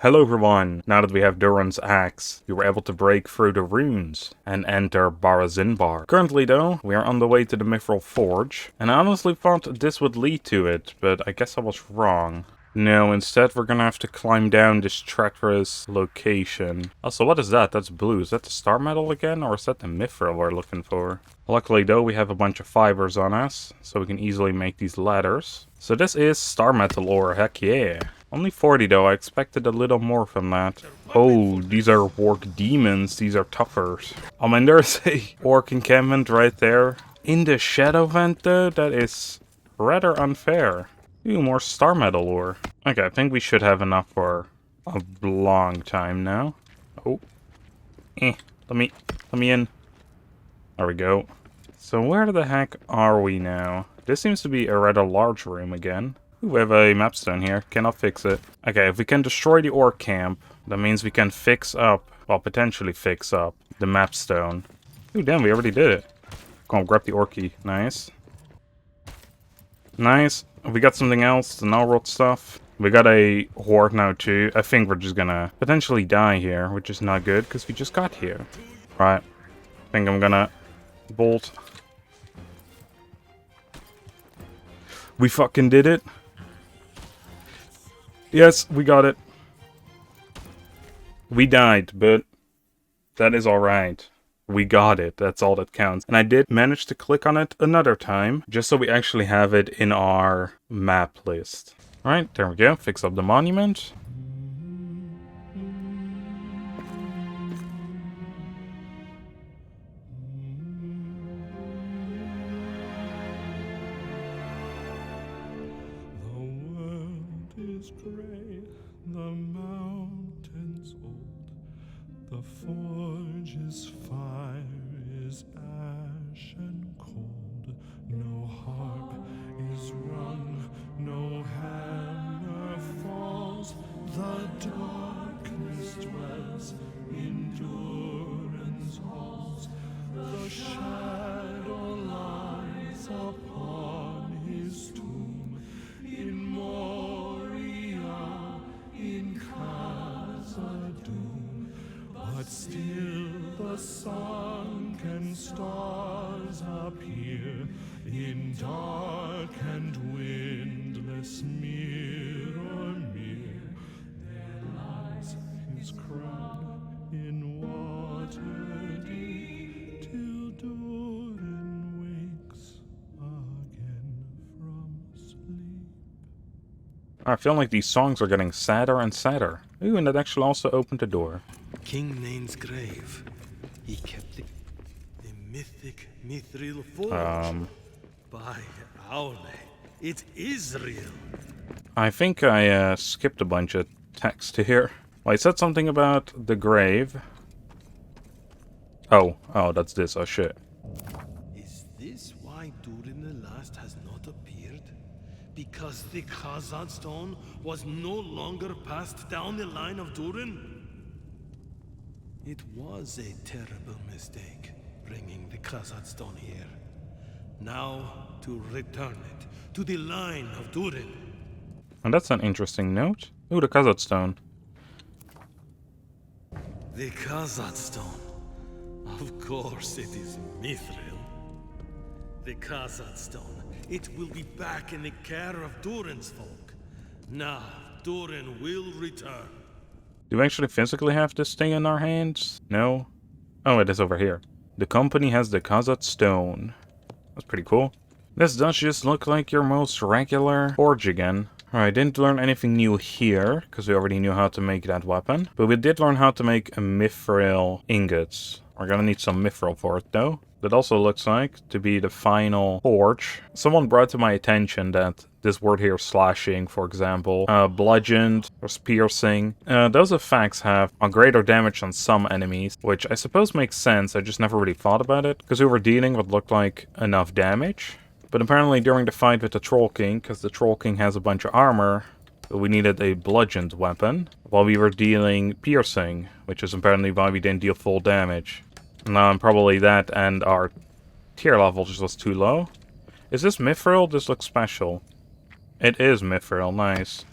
Hello everyone! Now that we have Durin's axe, we were able to break through the runes and enter Barazinbar. Currently though, we are on the way to the Mithril Forge, and I honestly thought this would lead to it, but I guess I was wrong. No, instead we're gonna have to climb down this treacherous location. Also, what is that? That's blue. Is that the star metal again, or is that the Mithril we're looking for? Luckily though, we have a bunch of fibers on us, so we can easily make these ladders. So this is star metal ore, heck yeah. Only 40 though, I expected a little more from that. Oh, these are orc demons, these are toughers. Oh man, there's a orc encampment right there. In the shadow vent though, that is rather unfair. Ooh, more star metal ore. Okay, I think we should have enough for a long time now. Oh. Let me in. There we go. So where the heck are we now? This seems to be a rather large room again. Ooh, we have a mapstone here. Cannot fix it. Okay, if we can destroy the orc camp, that means we can fix up, well, potentially fix up the mapstone. Ooh, damn, we already did it. Come on, grab the orky. Nice. Nice. We got something else, the Nogrod stuff. We got a horde now too. I think we're just gonna potentially die here, which is not good, because we just got here. Right. I think I'm gonna bolt. We fucking did it. Yes, we got it. We died, but that is alright. We got it, that's all that counts. And I did manage to click on it another time, just so we actually have it in our map list. Alright, there we go, fix up the monument. Gray, the mountains old, the forge is fire, is ash and cold. No harp is rung, no hammer falls. The darkness dwells in Durin's halls. The shadow lies upon his tomb in Moria, in Khazadstone, but still the sunken stars appear in dark and windless mirror. There lies his crown in water deep, till Durin wakes again from sleep. I feel like these songs are getting sadder and sadder. Ooh, and that actually also opened the door. King Náin's grave. He kept the mythic Mithril forge. By our name, it is real. I think I skipped a bunch of text here. Well, I said something about the grave. Oh, that's this. Oh shit. Is this why Durin the Last has not appeared? Because the Khazadstone was no longer passed down the line of Durin? It was a terrible mistake, bringing the Khazadstone here. Now, to return it to the line of Durin. And that's an interesting note. Ooh, the Khazadstone. The Khazadstone. Of course it is Mithril. The Khazadstone. It will be back in the care of Durin's folk. Now, Durin will return. Do we actually physically have this thing in our hands? No? Oh, it is over here. The company has the Khazadstone. That's pretty cool. This does just look like your most regular forge again. Alright, didn't learn anything new here, because we already knew how to make that weapon. But we did learn how to make a Mithril ingots. We're gonna need some Mithril for it, though. That also looks like to be the final forge. Someone brought to my attention that this word here, slashing, for example, bludgeoned or piercing, those effects have a greater damage on some enemies, which I suppose makes sense. I just never really thought about it, because we were dealing what looked like enough damage. But apparently during the fight with the Troll King, because the Troll King has a bunch of armor, we needed a bludgeoned weapon, while we were dealing piercing, which is apparently why we didn't deal full damage. Probably that and our tier level just was too low. Is this Mithril? This looks special. It is Mithril, nice.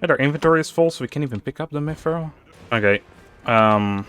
But our inventory is full, so we can't even pick up the Mithril. Okay. I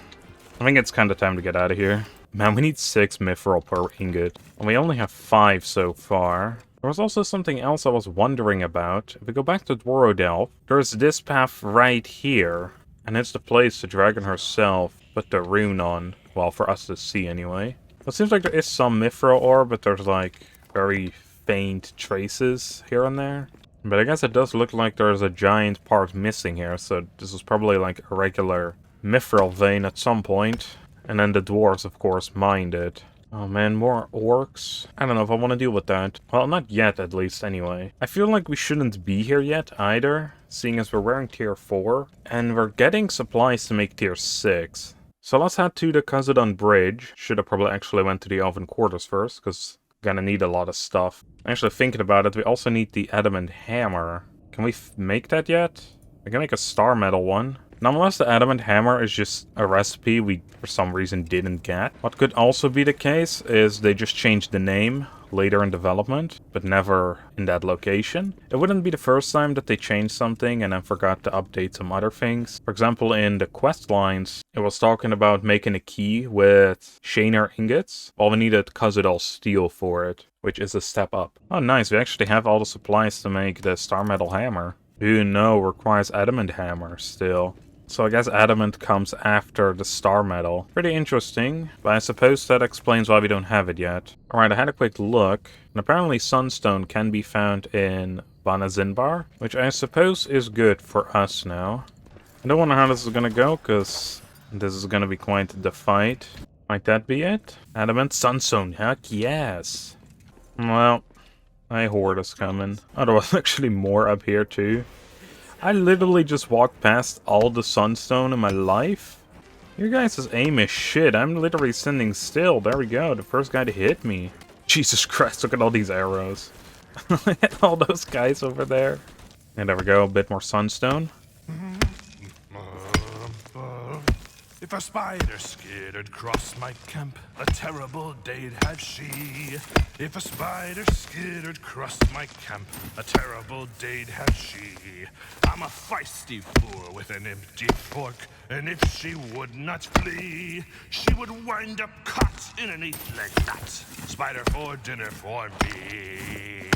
think it's kind of time to get out of here. Man, we need 6 Mithril per ingot. And we only have 5 so far. There was also something else I was wondering about. If we go back to Dworodelf, there's this path right here. And it's the place the dragon herself put the rune on. Well, for us to see anyway. It seems like there is some Mithril ore, but there's like very faint traces here and there. But I guess it does look like there's a giant part missing here, so this is probably like a regular Mithril vein at some point. And then the dwarves, of course, mined it. Oh man, more orcs? I don't know if I want to deal with that. Well, not yet, at least, anyway. I feel like we shouldn't be here yet, either, seeing as we're wearing tier 4, and we're getting supplies to make tier 6. So let's head to the Khazadstone bridge. Should have probably actually went to the elven quarters first, because gonna need a lot of stuff. Actually, thinking about it, we also need the adamant hammer. Can we make that yet? I can make a star metal one. Nonetheless, the adamant hammer is just a recipe we, for some reason, didn't get. What could also be the case is they just changed the name later in development, but never in that location. It wouldn't be the first time that they changed something and then forgot to update some other things. For example, in the quest lines, it was talking about making a key with Shaner ingots. Well, we needed Khazadstone steel for it, which is a step up. Oh, nice. We actually have all the supplies to make the star metal hammer. Who no, requires adamant hammer still. So I guess adamant comes after the star metal. Pretty interesting, but I suppose that explains why we don't have it yet. Alright, I had a quick look, and apparently sunstone can be found in Barazinbar, which I suppose is good for us now. I don't know how this is gonna go, because this is gonna be quite the fight. Might that be it? Adamant sunstone, heck yes! Well, a horde is coming. Oh, there was actually more up here too. I literally just walked past all the sunstone in my life. Your guys' aim is shit. I'm literally standing still. There we go. The first guy to hit me. Jesus Christ, look at all these arrows. Look at all those guys over there. And there we go. A bit more sunstone. If a spider skittered cross my camp, a terrible day'd have she. If a spider skittered cross my camp, a terrible day'd have she. I'm a feisty fool with an empty fork, and if she would not flee, she would wind up caught in an eat like that. Spider for dinner for me.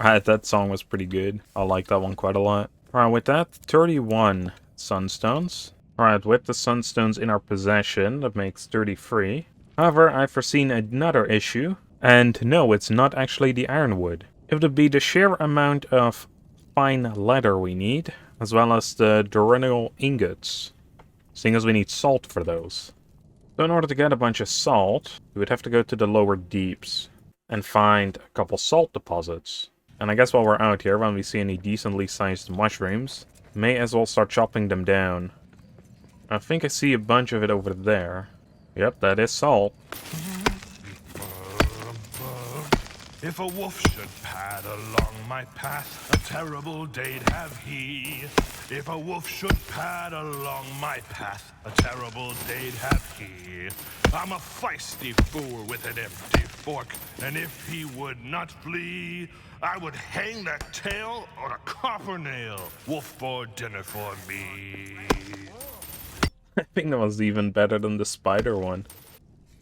Alright, that song was pretty good. I like that one quite a lot. Alright, with that, 31 sunstones. Alright, with the sunstones in our possession, that makes 33. However, I've foreseen another issue. And no, it's not actually the ironwood. It would be the sheer amount of fine leather we need, as well as the Durin ingots. Seeing as we need salt for those. So in order to get a bunch of salt, we would have to go to the lower deeps and find a couple salt deposits. And I guess while we're out here, when we see any decently sized mushrooms, may as well start chopping them down. I think I see a bunch of it over there. Yep, that is salt. If a wolf should pad along my path, a terrible day'd have he. If a wolf should pad along my path, a terrible day'd have he. I'm a feisty fool with an empty fork, and if he would not flee, I would hang that tail on a copper nail. Wolf for dinner for me. I think that was even better than the spider one.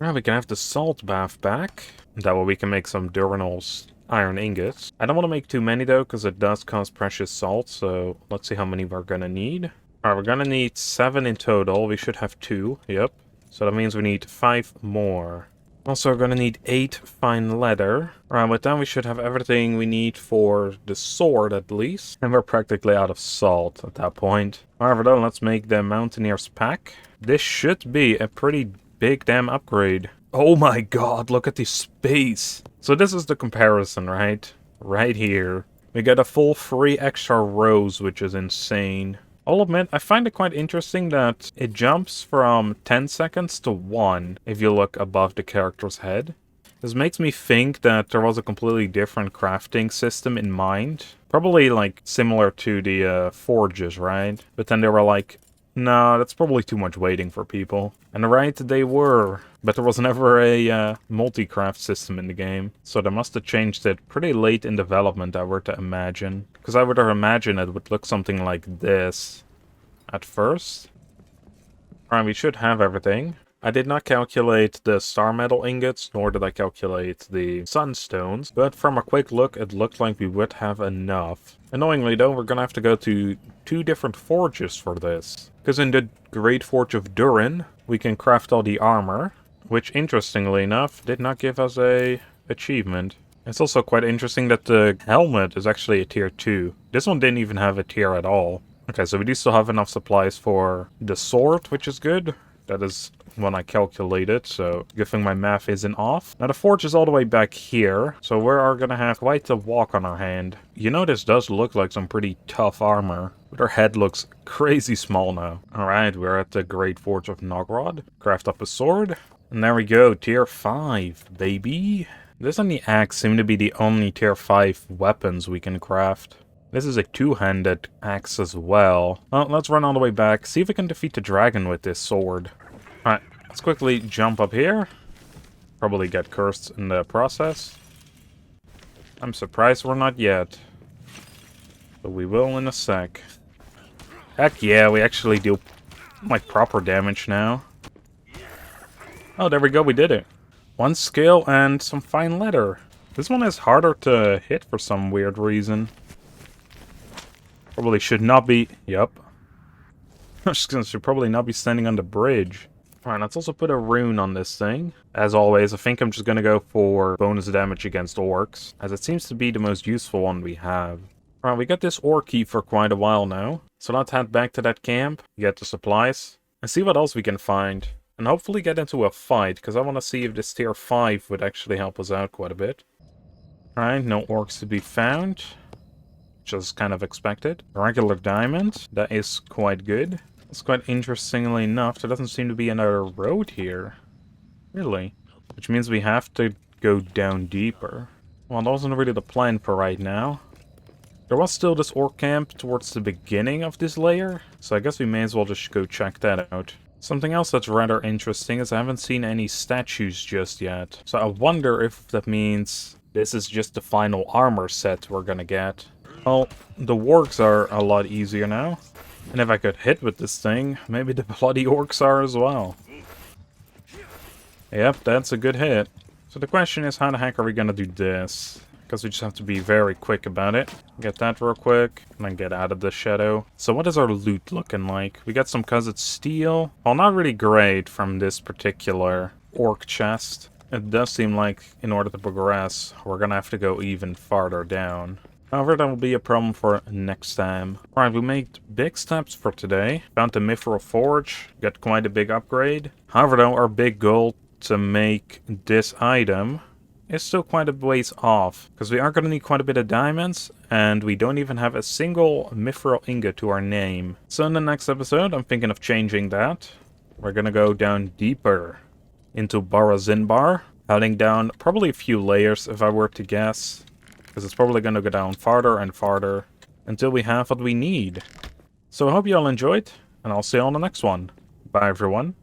Now we can have the salt bath back. That way we can make some Durin's iron ingots. I don't want to make too many though, because it does cost precious salt, so let's see how many we're gonna need. Alright, we're gonna need 7 in total. We should have 2, yep. So that means we need 5 more. Also, we're gonna need 8 fine leather. Alright, with that we should have everything we need for the sword at least. And we're practically out of salt at that point. However though, let's make the Mountaineer's pack. This should be a pretty big damn upgrade. Oh my god, look at this space. So this is the comparison, right? Right here. We get a full 3 extra rows, which is insane. I'll admit, I find it quite interesting that it jumps from 10 seconds to 1 if you look above the character's head. This makes me think that there was a completely different crafting system in mind. Probably like similar to the forges, right? But then they were like No, that's probably too much waiting for people. And right, they were. But there was never a multi-craft system in the game. So they must have changed it pretty late in development, I were to imagine. Because I would imagine it would look something like this at first. Alright, we should have everything. I did not calculate the star metal ingots, nor did I calculate the sunstones, but from a quick look, it looked like we would have enough. Annoyingly though, we're gonna have to go to 2 different forges for this. Because in the Great Forge of Durin, we can craft all the armor, which interestingly enough, did not give us a achievement. It's also quite interesting that the helmet is actually a tier 2. This one didn't even have a tier at all. Okay, so we do still have enough supplies for the sword, which is good. That is when I calculated, so good thing my math isn't off. Now the forge is all the way back here, so we are gonna have quite a walk on our hand. You know, this does look like some pretty tough armor, but our head looks crazy small now. Alright, we're at the Great Forge of Nogrod. Craft up a sword, and there we go, tier 5, baby. This and the axe seem to be the only tier 5 weapons we can craft. This is a 2-handed axe as well. Well, let's run all the way back, see if we can defeat the dragon with this sword. Alright, let's quickly jump up here. Probably get cursed in the process. I'm surprised we're not yet. But we will in a sec. Heck yeah, we actually do like proper damage now. Oh, there we go, we did it. 1 skill and some fine leather. This one is harder to hit for some weird reason. Probably should not be... Yup. Should probably not be standing on the bridge. Alright, let's also put a rune on this thing. As always, I think I'm just gonna go for bonus damage against orcs, as it seems to be the most useful one we have. Alright, we got this ore key for quite a while now. So let's head back to that camp, get the supplies, and see what else we can find. And hopefully get into a fight, because I want to see if this tier 5 would actually help us out quite a bit. Alright, no orcs to be found. Just kind of expected. A regular diamond, that is quite good. It's quite interestingly enough, there doesn't seem to be another road here. Really? Which means we have to go down deeper. Well, that wasn't really the plan for right now. There was still this orc camp towards the beginning of this layer, so I guess we may as well just go check that out. Something else that's rather interesting is I haven't seen any statues just yet. So I wonder if that means this is just the final armor set we're gonna get. Well, the wargs are a lot easier now. And if I could hit with this thing, maybe the bloody orcs are as well. Yep, that's a good hit. So the question is, how the heck are we gonna do this? Because we just have to be very quick about it. Get that real quick, and then get out of the shadow. So what is our loot looking like? We got some Khazad steel. Well, not really great from this particular orc chest. It does seem like, in order to progress, we're gonna have to go even farther down. However, that will be a problem for next time. Alright, we made big steps for today. Found the Mithril Forge, got quite a big upgrade. However though, our big goal to make this item is still quite a ways off. Because we are going to need quite a bit of diamonds, and we don't even have a single Mithril ingot to our name. So in the next episode, I'm thinking of changing that. We're going to go down deeper into Barazinbar. Heading down probably a few layers if I were to guess. Because it's probably going to go down farther and farther until we have what we need. So I hope you all enjoyed, and I'll see you on the next one. Bye everyone.